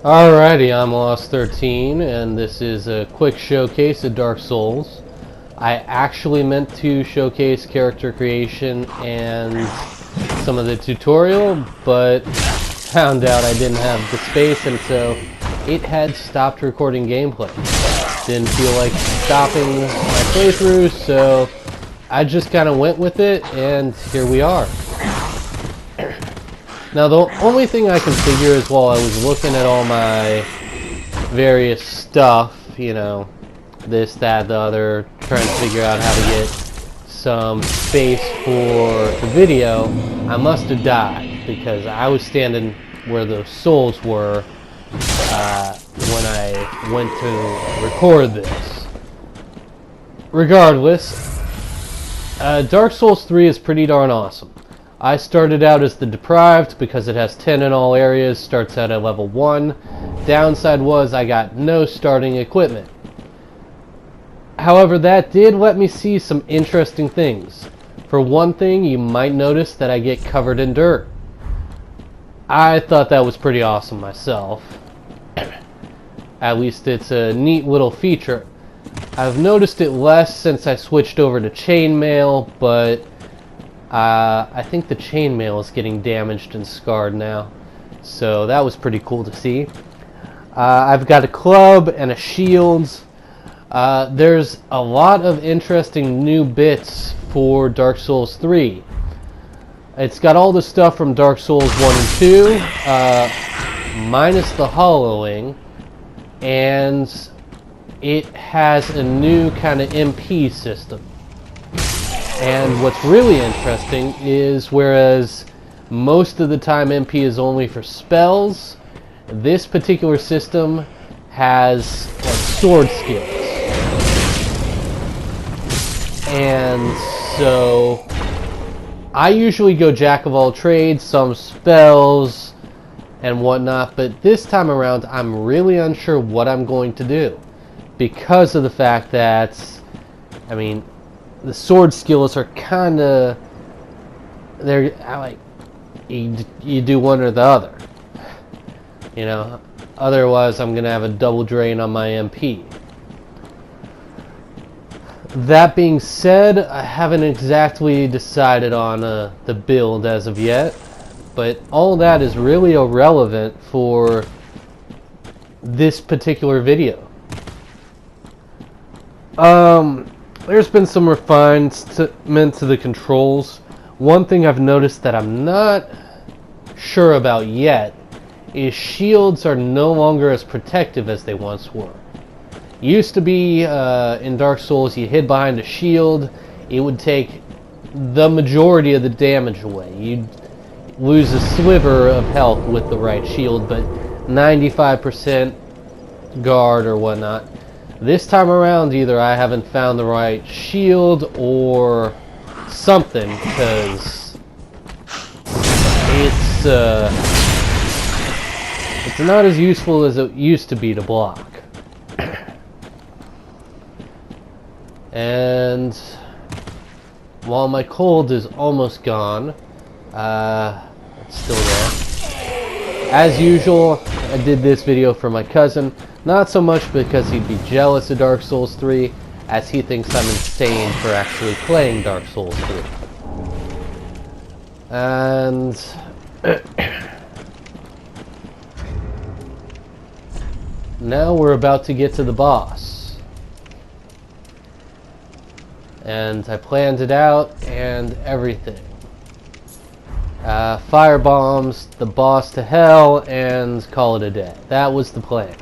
Alrighty, I'm Lost13, and this is a quick showcase of Dark Souls. I actually meant to showcase character creation and some of the tutorial, but found out I didn't have the space, and so it had stopped recording gameplay. Didn't feel like stopping my playthrough, so I just kind of went with it, and here we are. Now, the only thing I can figure is while I was looking at all my various stuff, you know, this, that, the other, trying to figure out how to get some space for the video, I must have died because I was standing where those souls were when I went to record this. Regardless, Dark Souls 3 is pretty darn awesome. I started out as the Deprived because it has 10 in all areas, starts out at level 1. Downside was I got no starting equipment. However, that did let me see some interesting things. For one thing, you might notice that I get covered in dirt. I thought that was pretty awesome myself. At least it's a neat little feature. I've noticed it less since I switched over to chainmail, but I think the chainmail is getting damaged and scarred now, so that was pretty cool to see. I've got a club and a shield. There's a lot of interesting new bits for Dark Souls 3. It's got all the stuff from Dark Souls 1 and 2, minus the hollowing, and it has a new kind of MP system. And what's really interesting is, whereas most of the time MP is only for spells, this particular system has like sword skills. And so I usually go jack of all trades, some spells and whatnot, but this time around I'm really unsure what I'm going to do because of the fact that, I mean, the sword skills are kind of, they're like, you do one or the other, you know, otherwise I'm gonna have a double drain on my MP. That being said, I haven't exactly decided on the build as of yet, but all that is really irrelevant for this particular video. There's been some refinement to the controls. One thing I've noticed that I'm not sure about yet is shields are no longer as protective as they once were. Used to be in Dark Souls, you hid behind a shield, it would take the majority of the damage away. You'd lose a sliver of health with the right shield, but 95% guard or whatnot. This time around, either I haven't found the right shield or something, because it's not as useful as it used to be to block. And while my cold is almost gone, it's still there. As usual, I did this video for my cousin. Not so much because he'd be jealous of Dark Souls 3, as he thinks I'm insane for actually playing Dark Souls 3. And now we're about to get to the boss. And I planned it out and everything. Fire bombs, the boss to hell, and call it a day. That was the plan.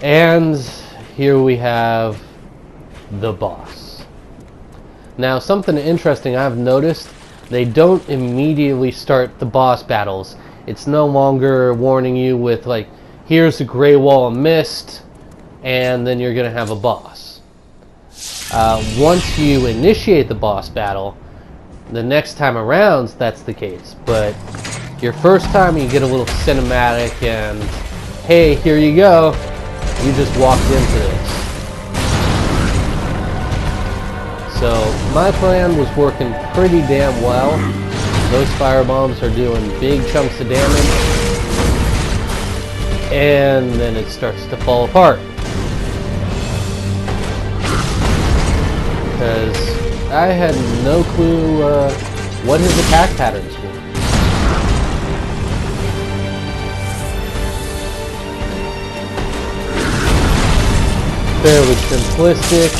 And here we have the boss. Now, something interesting I've noticed, they don't immediately start the boss battles. It's no longer warning you with, like, here's a gray wall of mist, and then you're going to have a boss. Once you initiate the boss battle, the next time around, that's the case. But your first time, you get a little cinematic, and hey, here you go. You just walked into this. So my plan was working pretty damn well. Those fire bombs are doing big chunks of damage. and then it starts to fall apart. Because I had no clue what his attack patterns were. Fairly simplistic,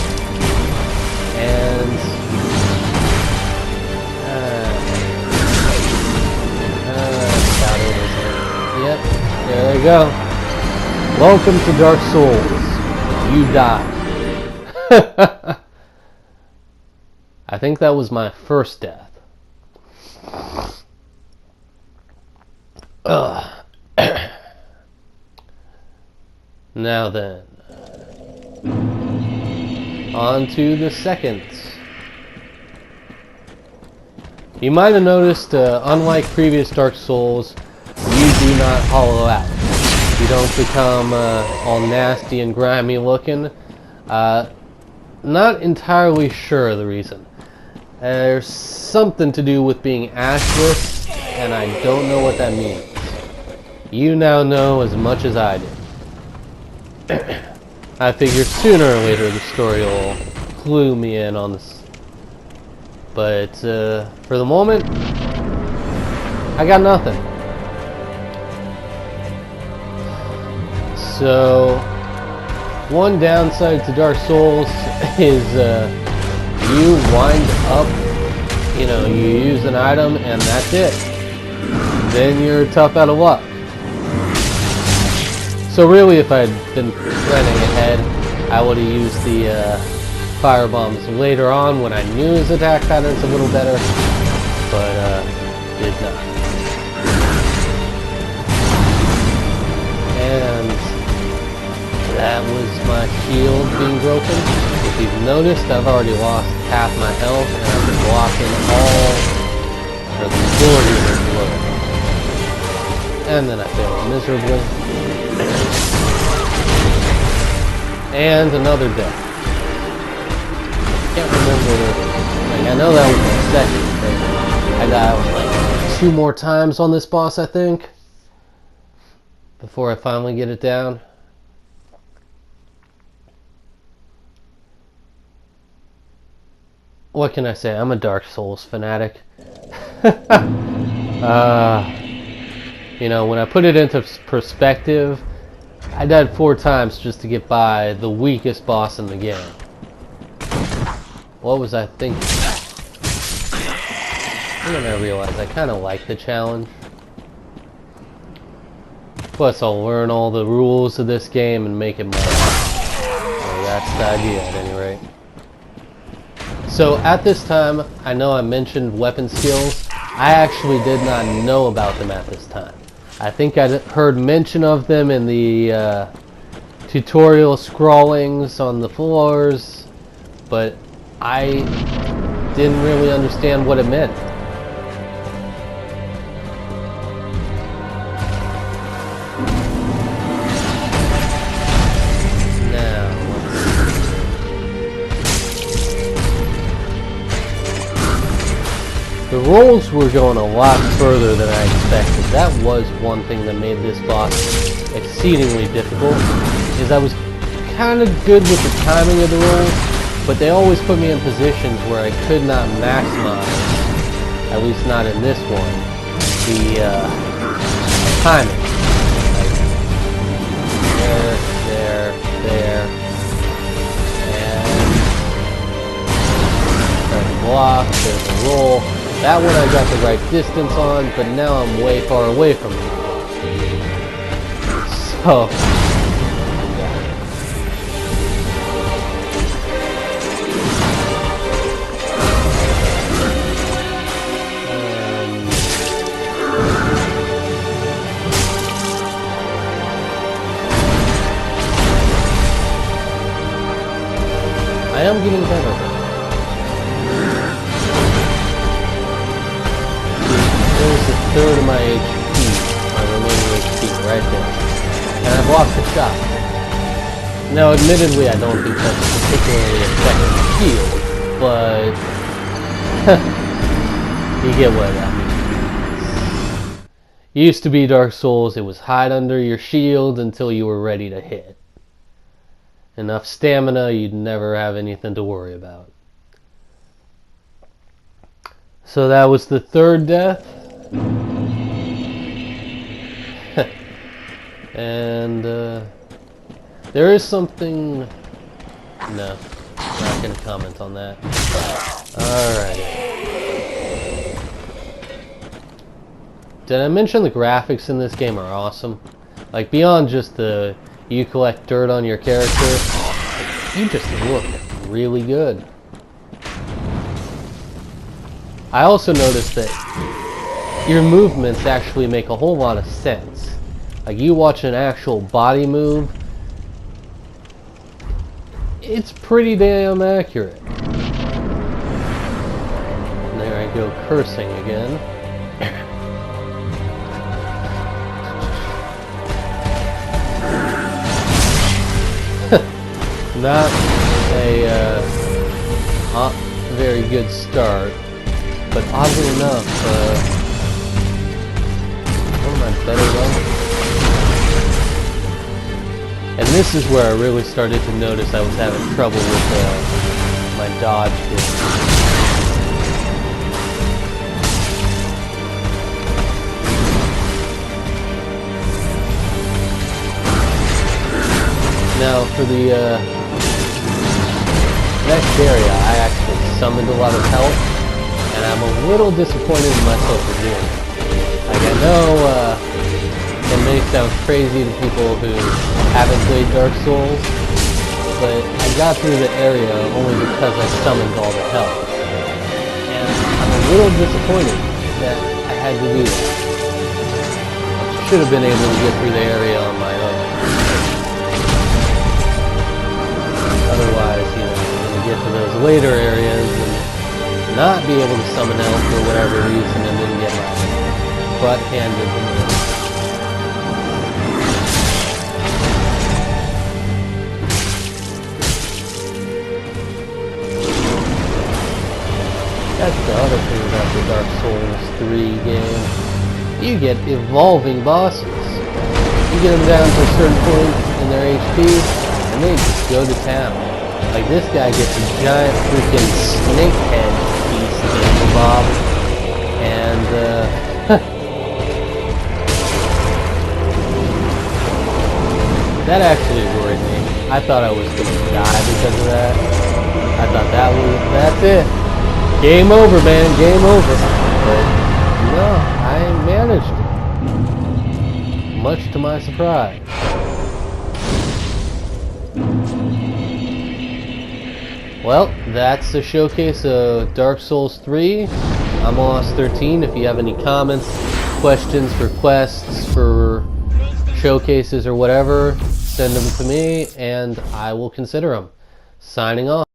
and about it, isn't it? Yep, there you go. Welcome to Dark Souls. You die. I think that was my first death. Now then, on to the second. You might have noticed, unlike previous Dark Souls, you do not hollow out. You don't become all nasty and grimy looking. Not entirely sure of the reason. There's something to do with being ashless, and I don't know what that means. You now know as much as I did. I figure sooner or later the story will clue me in on this. But for the moment, I got nothing. So, one downside to Dark Souls is you wind up, you use an item and that's it. Then you're tough out of luck. So really, if I'd been planning ahead, I would have used the fire bombs later on when I knew his attack patterns a little better, but did not. And that was my shield being broken. If you've noticed, I've already lost half my health, and I've been blocking or the majority of the blow. And then I failed miserably. And another death. Can't remember. I know that was the second, but I got like 2 more times on this boss, I think, before I finally get it down. What can I say? I'm a Dark Souls fanatic. When I put it into perspective, I died 4 times just to get by the weakest boss in the game. What was I thinking? And then I realized I kind of like the challenge. Plus, I'll learn all the rules of this game and make it mine. Well, that's the idea, at any rate. So, at this time, I know I mentioned weapon skills. I actually did not know about them at this time. I think I heard mention of them in the tutorial scrawlings on the floors, but I didn't really understand what it meant. The rolls were going a lot further than I expected. That was one thing that made this boss exceedingly difficult, is I was kind of good with the timing of the rolls, but they always put me in positions where I could not maximize, at least not in this one, the timing. Like, there, and there's a block, there's a roll. That one I got the right distance on, but now I'm way far away from it. So, yeah. I am getting better. There's a third of my HP, my remaining HP, right there. And I've lost the shot. Now, admittedly, I don't think that's a particularly effective shield, but you get what I mean. Used to be Dark Souls, it was hide under your shield until you were ready to hit. Enough stamina, you'd never have anything to worry about. So that was the third death. And there is something... No, not going to comment on that. Alright. Did I mention the graphics in this game are awesome? Like, beyond just the... you collect dirt on your character, you just look really good. I also noticed that your movements actually make a whole lot of sense. Like, you watch an actual body move, it's pretty damn accurate. And there I go cursing again. Not a very good start, but oddly enough, one of my better runs. And this is where I really started to notice I was having trouble with my dodge hit. Now for the next area, I actually summoned a lot of help, and I'm a little disappointed in myself for doing it. Like, I know it may sound crazy to people who haven't played Dark Souls, but I got through the area only because I summoned all the help. And I'm a little disappointed that I had to do that. I should have been able to get through the area on my own. Otherwise, you know, get to those later areas and not be able to summon help for whatever reason and then get my butt handed to me. That's the other thing about the Dark Souls 3 game. You get evolving bosses. You get them down to a certain point in their HP and they just go to town. Like, this guy gets a giant freaking snake head piece thingamabob, and that actually worried me. I thought I was gonna die because of that. I thought that's it. Game over, man, game over. But no, I managed it. Much to my surprise. Well, that's the showcase of Dark Souls 3. I'm Lost13. If you have any comments, questions, requests for showcases or whatever, send them to me and I will consider them. Signing off.